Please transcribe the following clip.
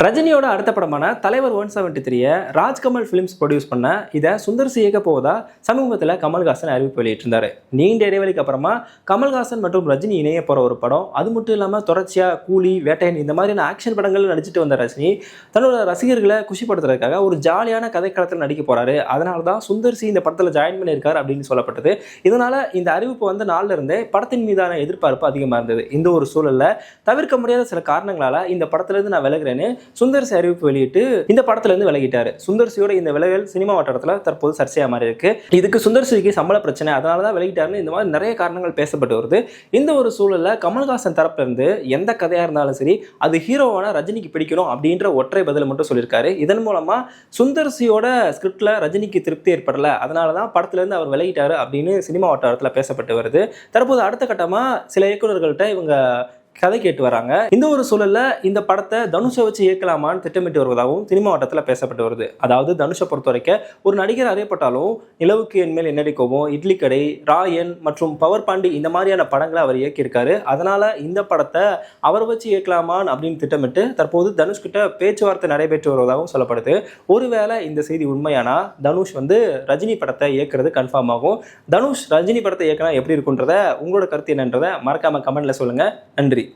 ரஜினியோட அடுத்த படமான தலைவர் 173 ராஜ்கமல் ஃபிலிம்ஸ் ப்ரொடியூஸ் பண்ண இதை சுந்தர் சி இயக்க போவதா சமீபத்தில் கமல்ஹாசன் அறிவிப்பு வெளியிட்டிருந்தாரு. நீண்ட இடைவெளிக்கு அப்புறமா கமல்ஹாசன் மற்றும் ரஜினி இணைய போற ஒரு படம். அது மட்டும் இல்லாமல் தொடர்ச்சியா கூலி, வேட்டையன் இந்த மாதிரியான ஆக்ஷன் படங்கள் நடிச்சிட்டு வந்த ரஜினி தன்னோட ரசிகர்களை குஷிப்படுத்துறதுக்காக ஒரு ஜாலியான கதைக்களத்தில் நடிக்க போறாரு. அதனால தான் சுந்தர் சி இந்த படத்தில் ஜாயின் பண்ணியிருக்காரு அப்படின்னு சொல்லப்பட்டது. இதனால இந்த அறிவிப்பு வந்த நாள்ல இருந்தே படத்தின் மீதான எதிர்பார்ப்பு அதிகமாக இருந்தது. இந்த ஒரு சூழல்ல தவிர்க்க முடியாத சில காரணங்களால இந்த படத்துல இருந்து நான் விலகுறேன்னு சுந்தர் சி அறிவிப்பு வெளியிட்டு இந்த படத்துல இருந்து விலகிட்டாரு. சுந்தர் சியோட இந்த விலகல் சினிமா வட்டாரத்துல தற்போது சர்ச்சையா மாறி இருக்கு. இதுக்கு சுந்தர் சிக்கு சம்பள பிரச்சனை, அதனாலதான் விலகிட்டாருன்னு இந்த மாதிரி நிறைய காரணங்கள் பேசப்பட்டு வருது. இந்த ஒரு சூழல்ல கமல்ஹாசன் தரப்புல இருந்து எந்த கதையா இருந்தாலும் சரி அது ஹீரோவான ரஜினிக்கு பிடிக்கணும் அப்படின்ற ஒற்றை பதில மட்டும் சொல்லியிருக்காரு. இதன் மூலமா சுந்தர் சியோட ஸ்கிரிப்ட்ல ரஜினிக்கு திருப்தி ஏற்படல, அதனாலதான் படத்துல இருந்து அவர் விலகிட்டாரு அப்படின்னு சினிமா வட்டாரத்துல பேசப்பட்டு வருது. தற்போது அடுத்த கட்டமா சில இயக்குநர்கள்ட்ட இவங்க கதை கேட்டு வராங்க. இந்த ஒரு சூழல்ல இந்த படத்தை தனுஷை வச்சு இயக்கலாமான்னு திட்டமிட்டு வருவதாகவும் சினிமா வட்டத்தில் பேசப்பட்டு வருது. அதாவது தனுஷை பொறுத்த வரைக்கும் ஒரு நடிகர் அறியப்பட்டாலும் நிலவுக்கு என்மேல் என்னடி கோபம், இட்லி கடை, ராயன் மற்றும் பவர் பாண்டி இந்த மாதிரியான படங்களை அவர் இயக்கியிருக்காரு. அதனால இந்த படத்தை அவரை வச்சு இயக்கலாமான்னு அப்படின்னு திட்டமிட்டு தற்போது தனுஷ் கிட்ட பேச்சுவார்த்தை நடைபெற்று வருவதாகவும் சொல்லப்படுது. ஒருவேளை இந்த செய்தி உண்மையானா தனுஷ் ரஜினி படத்தை இயக்குறது கன்ஃபார்ம் ஆகும். தனுஷ் ரஜினி படத்தை இயக்கினா எப்படி இருக்குன்றத உங்களோட கருத்து என்னன்றதை மறக்காம கமெண்ட்ல சொல்லுங்க. நன்றி.